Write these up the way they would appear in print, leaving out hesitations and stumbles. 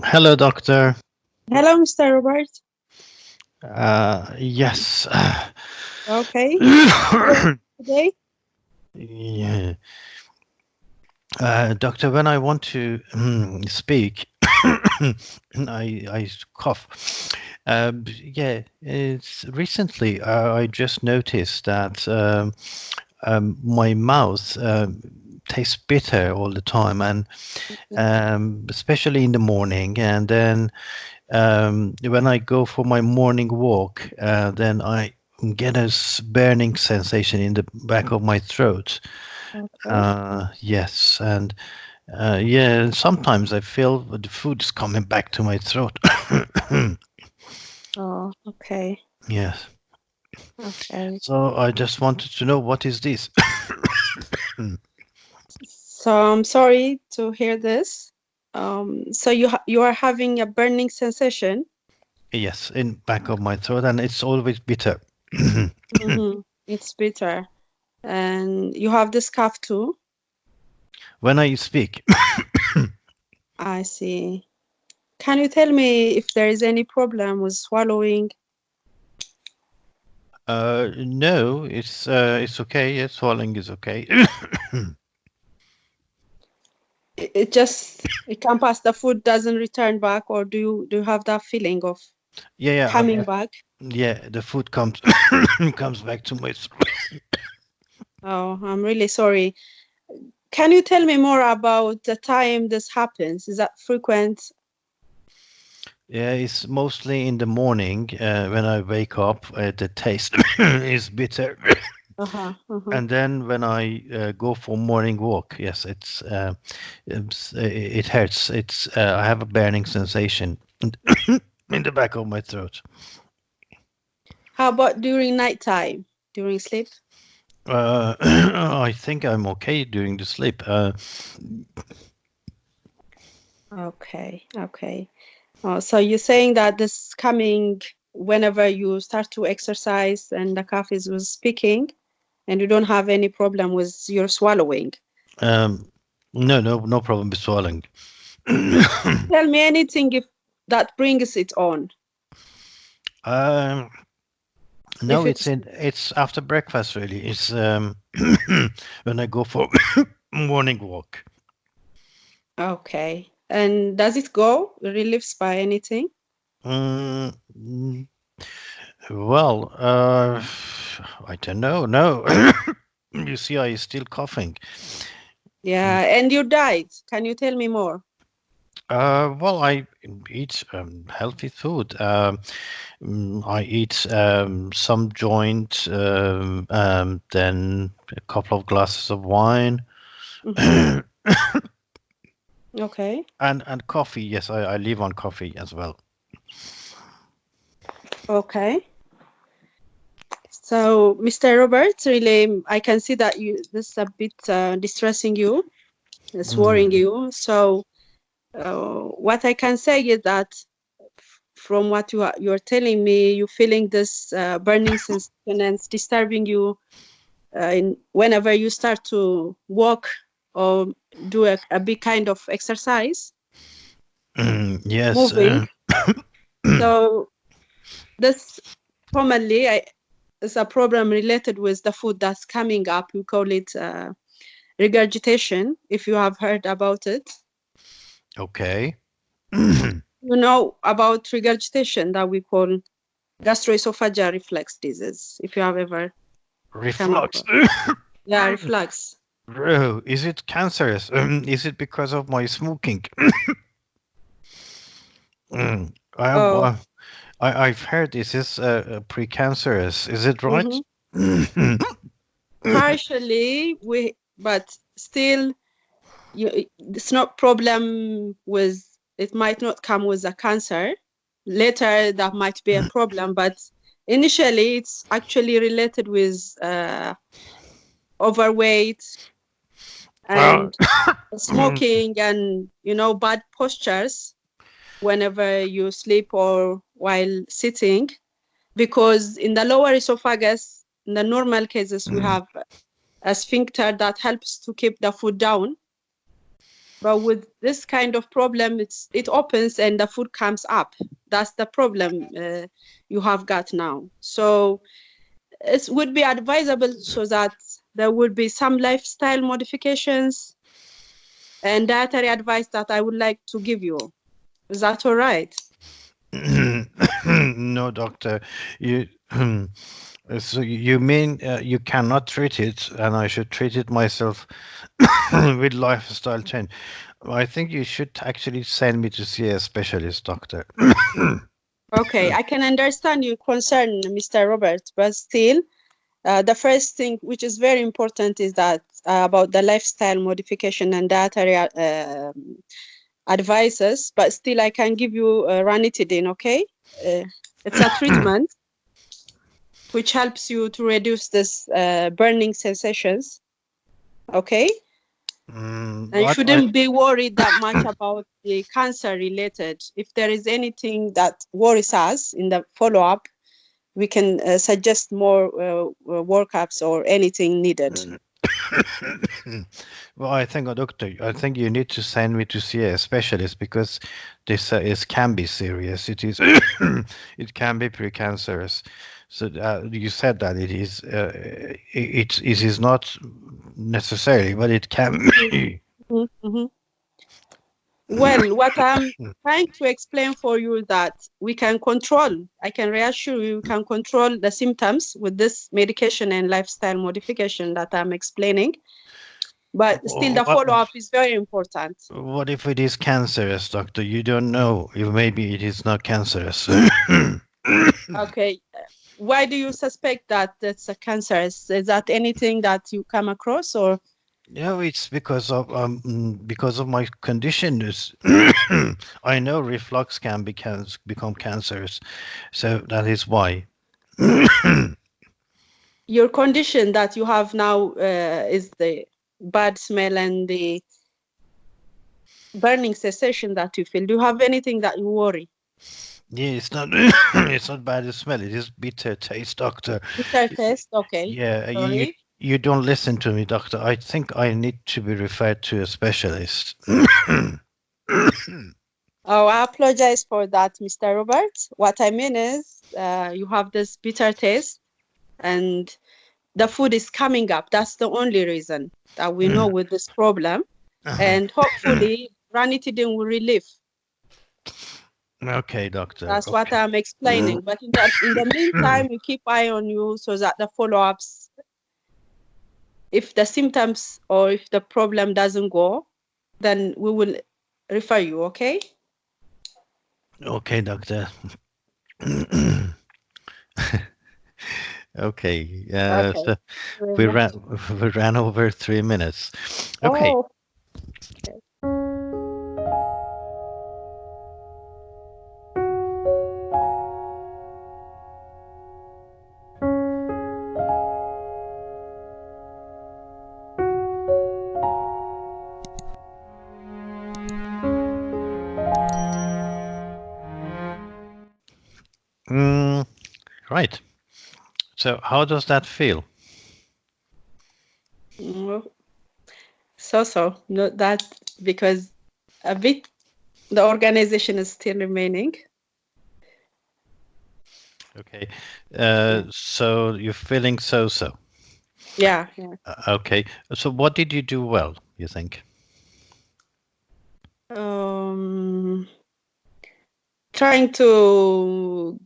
Hello, doctor. Hello, Mr. Robert. Yes. Okay. So today, Yeah. Doctor, when I want to speak, I cough. Yeah, it's recently I just noticed that my mouth tastes bitter all the time, and especially in the morning, and then when I go for my morning walk, then I get a burning sensation in the back of my throat. okay. Yes, and yeah, and sometimes I feel the food is coming back to my throat. Oh, okay. Yes. Okay. So I just wanted to know what is this? So I'm sorry to hear this. So you are having a burning sensation. Yes, in back of my throat, and it's always bitter. It's bitter, and you have this cough too. When I speak. I see. Can you tell me if there is any problem with swallowing? No, it's okay. Yes, swallowing is okay. It just it can pass. The food doesn't return back, or do you have that feeling of Yeah, yeah, coming back? yeah. The food comes comes back to my throat. Oh, I'm really sorry. Can you tell me more about the time this happens? Is that frequent? Yeah, it's mostly in the morning when I wake up. The taste is bitter, Uh-huh, uh-huh. and then when I go for morning walk, yes, it hurts. It's I have a burning sensation in the back of my throat. How about during nighttime, during sleep? I think I'm okay during the sleep. Okay, okay. So you're saying that this coming whenever you start to exercise and the cough is was speaking, and you don't have any problem with your swallowing. Um, no, no problem with swallowing. Tell me anything if that brings it on. um, If no, it's it's after breakfast really. It's when I go for morning walk. okay. And does it go relieves by anything? Mm, mm, well, I don't know. No, you see, I still coughing. Yeah, and your diet. Can you tell me more? Well, I eat healthy food. I eat some joint, then a couple of glasses of wine, Mm-hmm. and Okay. coffee. Yes, I live on coffee as well. Okay. So, Mr. Robert, really, I can see that you this is a bit distressing you, it's worrying Mm, you. So, what I can say is that from what you're telling me, you're feeling this burning sensation and it's disturbing you whenever you start to walk or do a big kind of exercise, yes. moving. So, this commonly is a problem related with the food that's coming up. We call it regurgitation, if you have heard about it. Okay. You know about regurgitation that we call gastroesophageal reflux disease, if you have ever come Reflux. across. Yeah, reflux. Bro, is it cancerous? Is it because of my smoking? I am. Oh, I've heard this is precancerous. Is it right? mhm. Partially, but still, it's not problem with, it might not come with a cancer. Later, that might be a problem, but initially, it's actually related with overweight Uh, and smoking and bad postures whenever you sleep or while sitting, because in the lower esophagus, in the normal cases, we have a sphincter that helps to keep the food down. But with this kind of problem, it opens and the food comes up. That's the problem you have got now. So it would be advisable so that there would be some lifestyle modifications and dietary advice that I would like to give you. Is that all right? No, doctor. You so you mean you cannot treat it, and I should treat it myself with lifestyle change? I think you should actually send me to see a specialist, doctor. Okay, I can understand your concern, Mr. Robert, but still, the first thing which is very important is that about the lifestyle modification and dietary advices, but still I can give you ranitidine, okay? It's a treatment which helps you to reduce this burning sensations, okay? And you shouldn't be worried that much about the cancer related. If there is anything that worries us in the follow-up, we can suggest more workups or anything needed. Well, I think, doctor, I think you need to send me to see a specialist because this can be serious. It is, it can be precancerous. So you said that it is not necessarily, but it can be. Mm-hmm. Well, what I'm trying to explain for you is that we can control, I can reassure you, we can control the symptoms with this medication and lifestyle modification that I'm explaining. But still, the follow-up is very important. What if it is cancerous, doctor? You don't know. Maybe it is not cancerous. Okay. Why do you suspect that it's a cancerous? Is that anything that you come across or? No, it's because of my condition. I know reflux can become cancerous, so that is why. Your condition that you have now is the bad smell and the burning sensation that you feel. Do you have anything that you worry? Yeah, it's not it's not bad to smell. It is bitter taste, doctor. Bitter taste, okay. Yeah, Sorry. you don't listen to me, doctor. I think I need to be referred to a specialist. Oh, I apologize for that, Mr. Robert. What I mean is you have this bitter taste and the food is coming up. That's the only reason that we know with this problem. And hopefully, ranitidine will relieve. Okay, doctor. That's Okay. what I'm explaining. But in the meantime, we keep eye on you so that the follow-ups, if the symptoms or if the problem doesn't go, then we will refer you, okay? Okay, doctor. Okay. Okay. So we ran over 3 minutes. Okay. Oh. Right. So how does that feel? So, not that because a bit the organization is still remaining. Okay. So you're feeling so-so. Yeah. Okay. So what did you do well, you think? Trying to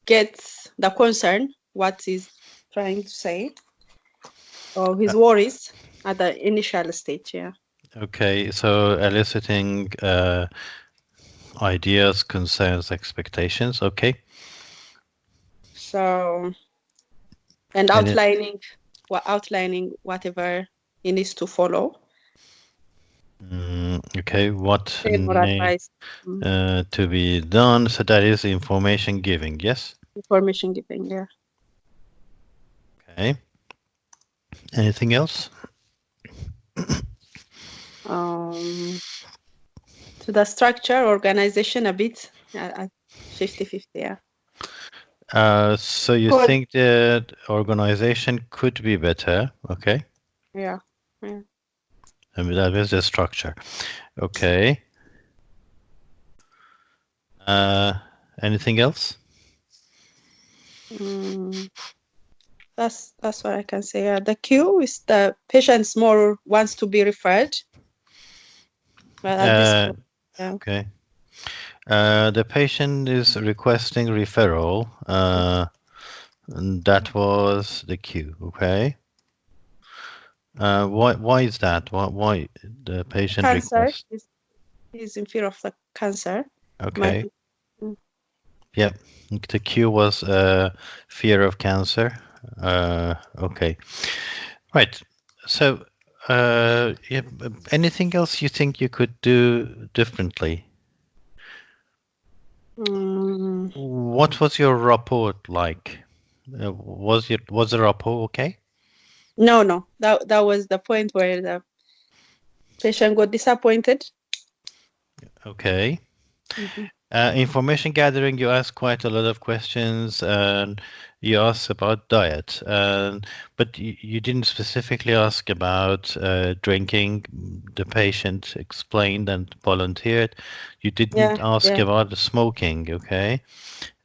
get the concern, what he's trying to say, or his worries at the initial stage, yeah. Okay, so eliciting ideas, concerns, expectations, okay. So, and outlining whatever he needs to follow. Okay, what advice. to be done? So that is information giving, yes? Information giving, yeah. Okay. Anything else? To the structure, organization a bit, 50-50, yeah. So you think that organization could be better, okay? Yeah. I mean, that is the structure. Okay. Anything else? Mm, that's what I can say. The Q is the patient's more wants to be referred, but at this point, yeah. Okay. The patient is requesting referral. And that was the Q. Okay. Why is that? Why the patient Cancer request? is in fear of the cancer. Might Okay. be. Mm. Yep. The Q was fear of cancer. Okay. Right. So, yeah, anything else you think you could do differently? Mm, What was your report like? Was the report okay? no. That was the point where the patient got disappointed. Okay. Mm-hmm. Information gathering, you asked quite a lot of questions and you asked about diet, but you didn't specifically ask about drinking. The patient explained and volunteered. You didn't Yeah, ask yeah. about the smoking, okay?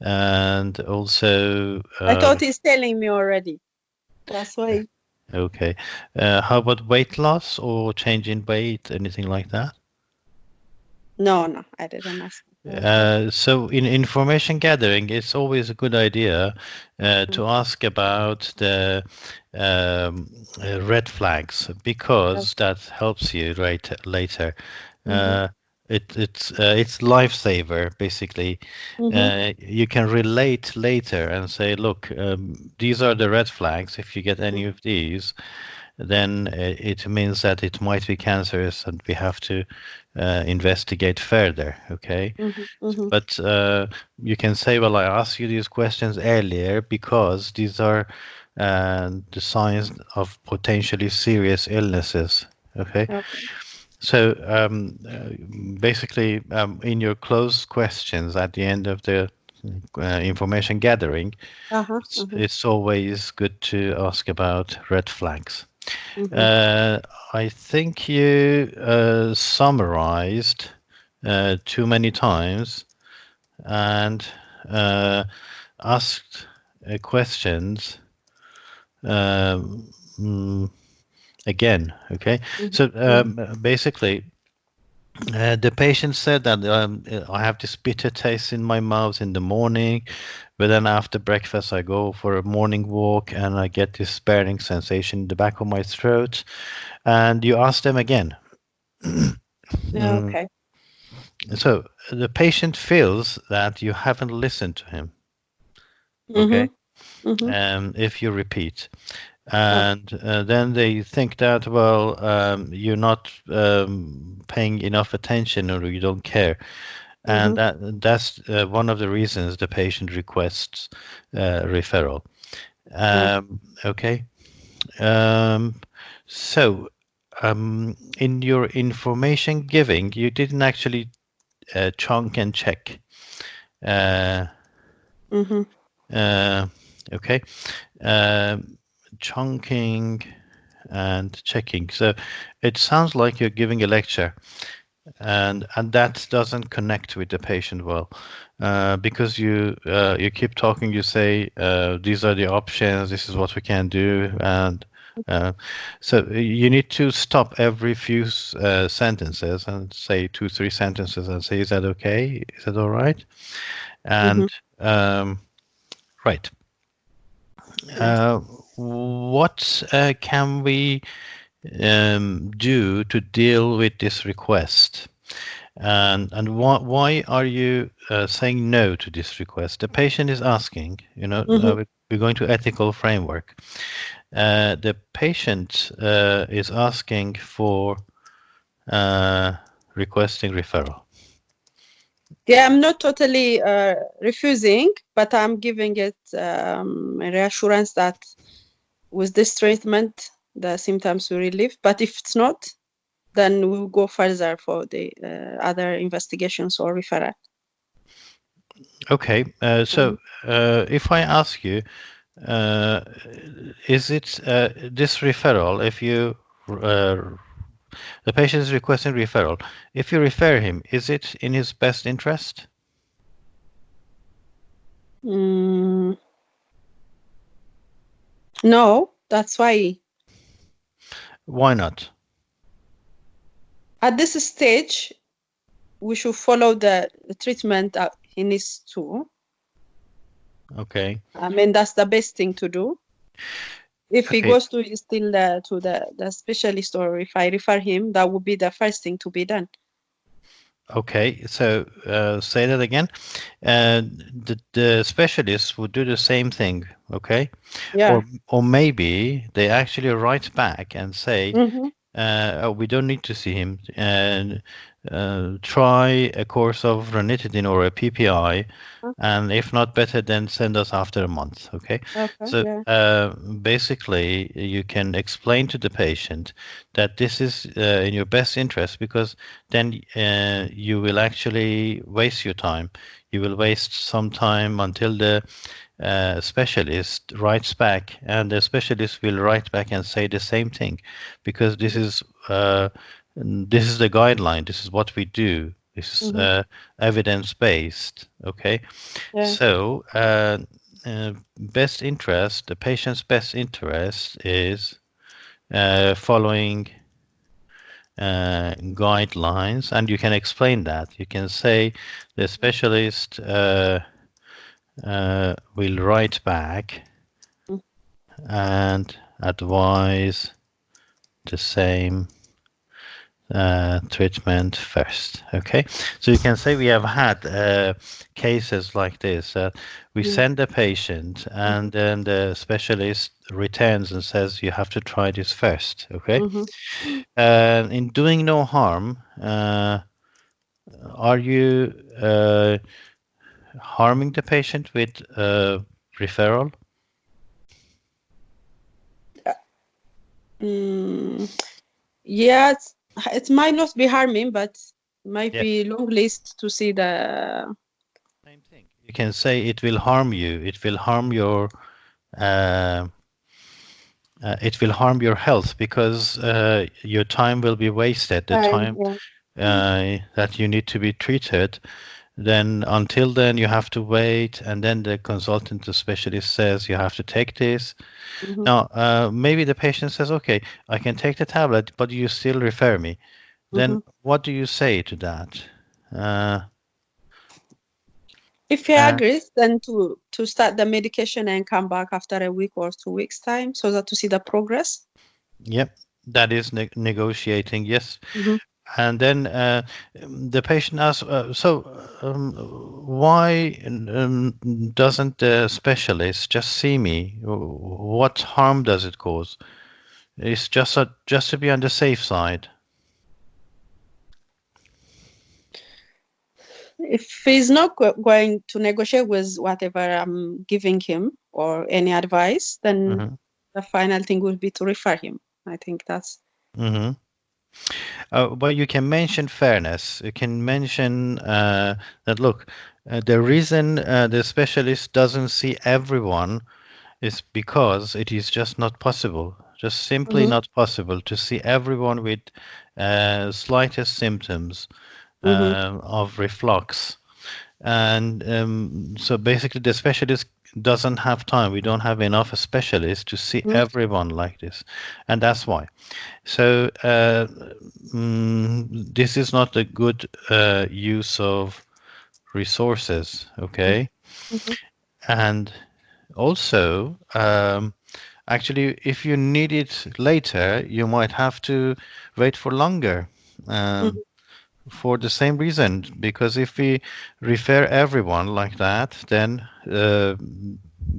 And also, I thought he's telling me already. That's why. okay. How about weight loss or change in weight, anything like that? No, I didn't ask about that. So in information gathering, it's always a good idea Mm, to ask about the red flags yeah. because that helps you right later. Mm-hmm. Uh, it's lifesaver basically. Mm-hmm. You can relate later and say, look, these are the red flags. If you get any of these, then it means that it might be cancerous and we have to investigate further. Okay. Mm-hmm. Mm-hmm. But you can say, well, I asked you these questions earlier because these are the signs of potentially serious illnesses. Okay. Okay. So basically, in your closed questions at the end of the information gathering, Uh-huh. Uh-huh. it's always good to ask about red flags. Mm-hmm. Uh, I think you summarized too many times and uh, asked questions um, mm, again. Okay, so Mm-hmm. basically, the patient said that I have this bitter taste in my mouth in the morning, but then after breakfast I go for a morning walk and I get this burning sensation in the back of my throat. And you ask them again. Yeah, Mm, okay. so the patient feels that you haven't listened to him. Mm-hmm. Okay, Mm-hmm. if you repeat. Okay. And then they think that, well, you're not paying enough attention or you don't care. And Mm-hmm. that's one of the reasons the patient requests referral. Okay. Okay. Um, so, in your information giving, you didn't actually chunk and check. Uh, Mm-hmm. uh, okay. Um, Chunking and checking. So it sounds like you're giving a lecture, and that doesn't connect with the patient well, because you keep talking. You say these are the options. This is what we can do, and uh, so you need to stop every few sentences and say two, three sentences and say, "Is that okay? Is that all right?" Mm-hmm. And right. Yes. Uh, what can we do to deal with this request? And why are you saying no to this request? The patient is asking, Mm-hmm. we're going to ethical framework. The patient is asking for requesting referral. Yeah, I'm not totally refusing, but I'm giving it a reassurance that with this treatment, the symptoms will relieve. But if it's not, then we'll go further for the other investigations or referral. Okay, Mhm. so if I ask you, is it this referral, if you uh, The patient is requesting referral. If you refer him, is it in his best interest? Mm, no, that's why Why not? at this stage we should follow the treatment that he needs to. Okay. I mean, that's the best thing to do. If he Okay. goes to still to the specialist, or if I refer him, that would be the first thing to be done. Okay. So say that again. The specialists would do the same thing. Okay. Yeah. Or maybe they actually write back and say, Mm-hmm. oh, we don't need to see him, and try a course of ranitidine or a PPI, and if not better, then send us after a month. Okay. Okay. So Yeah. basically, you can explain to the patient that this is in your best interest, because then you will actually waste your time. You will waste some time until the specialist writes back, and the specialist will write back and say the same thing, because this is the guideline. This is what we do. This is Mm-hmm. evidence based. Okay, Yeah. so best interest, the patient's best interest is following guidelines, and you can explain that. You can say the specialist will write back and advise the same treatment first. Okay, so you can say we have had cases like this. We Mm-hmm. send the patient, and then the specialist returns and says you have to try this first. Okay, Mm-hmm. in doing no harm, are you harming the patient with referral? Mm, yeah, it might not be harming, but might Yeah. be long list to see the. Same thing. You can say it will harm you. Uh, it will harm your health, because your time will be wasted. The Time. time Yeah. that you need to be treated. Then until then you have to wait, and then the consultant, the specialist says you have to take this. Mm-hmm. Now, maybe the patient says, okay, I can take the tablet, but you still refer me. Mm-hmm. Then what do you say to that? Uh, If he uh, agrees, then to start the medication and come back after a week or 2 weeks time, so that to see the progress. yep, that is negotiating, yes. Mm-hmm. And then the patient asks, why doesn't the specialist just see me? What harm does it cause? It's just to be on the safe side. If he's not going to negotiate with whatever I'm giving him or any advice, then Hmm. the final thing will be to refer him. I think that's. Hmm. But you can mention fairness. You can mention that, look, the reason the specialist doesn't see everyone is because it is just not possible, just simply Mm-hmm. not possible to see everyone with slightest symptoms Mm-hmm. of reflux. And so basically, the specialist doesn't have time. We don't have enough specialists to see Mm-hmm. everyone like this. And that's why. So this is not a good use of resources. Okay. Mm-hmm. And also, actually, if you need it later, you might have to wait for longer. Um, for the same reason, because if we refer everyone like that, then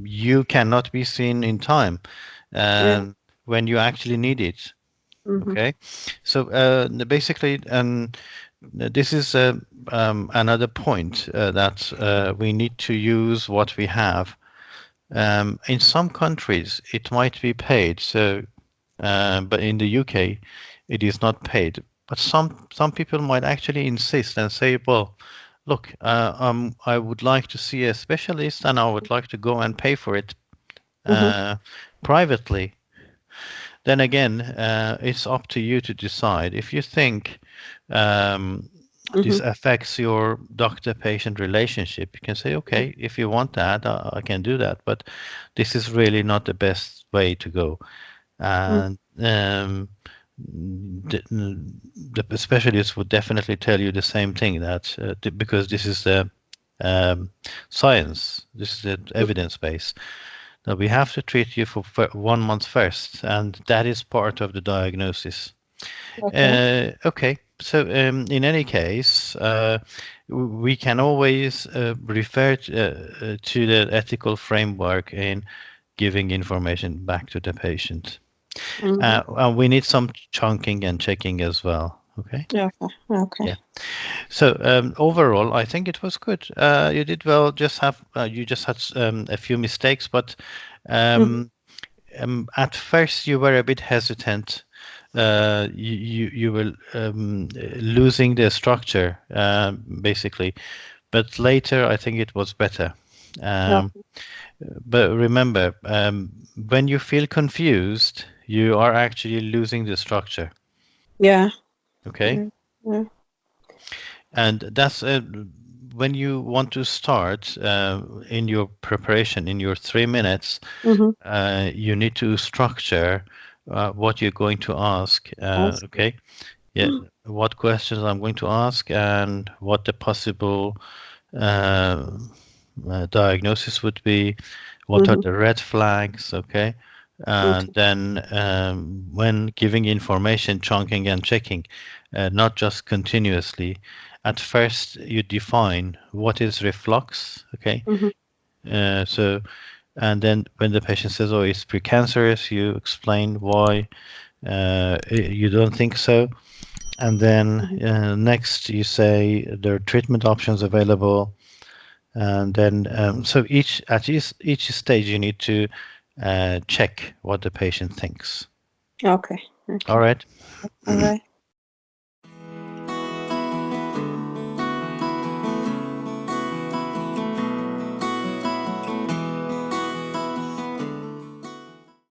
you cannot be seen in time Yeah. when you actually need it. Mm-hmm. Okay, so basically, this is another point that we need to use what we have. In some countries, it might be paid, so but in the UK, it is not paid. But some people might actually insist and say, "Well, look, I would like to see a specialist, and I would like to go and pay for it Mm-hmm. uh, privately." then again, it's up to you to decide. If you think this Mm-hmm. affects your doctor-patient relationship, you can say, okay, if you want that, I can do that, but this is really not the best way to go. Mm-hmm. And the specialist would definitely tell you the same thing, that because this is the um, science, this is the evidence base. Now we have to treat you for 1 month first, and that is part of the diagnosis. Okay. Okay, so in any case, we can always refer to the ethical framework in giving information back to the patient. Mm-hmm. And we need some chunking and checking as well. Okay. Okay. Okay. Yeah. So overall, I think it was good. You did well. You just had a few mistakes, but Mm-hmm. um, at first you were a bit hesitant. You were losing the structure basically, but later I think it was better. Um, Okay. but remember, when you feel confused, you are actually losing the structure. Yeah. Okay. Yeah. Yeah. And that's when you want to start in your preparation, in your 3 minutes, Mm-hmm. you need to structure what you're going to ask. Awesome. Okay. Yeah. What questions I'm going to ask and what the possible uh, diagnosis would be. What are Mm-hmm. the red flags? Okay. And Okay. then when giving information, chunking and checking, not just continuously. At first, you define what is reflux. Okay. Mm-hmm. So, and then when the patient says, "Oh, it's precancerous," you explain why you don't think so. And then Mm-hmm. next, you say there are treatment options available. And then, so each stage, you need to check what the patient thinks. Okay. All Okay. right. All right.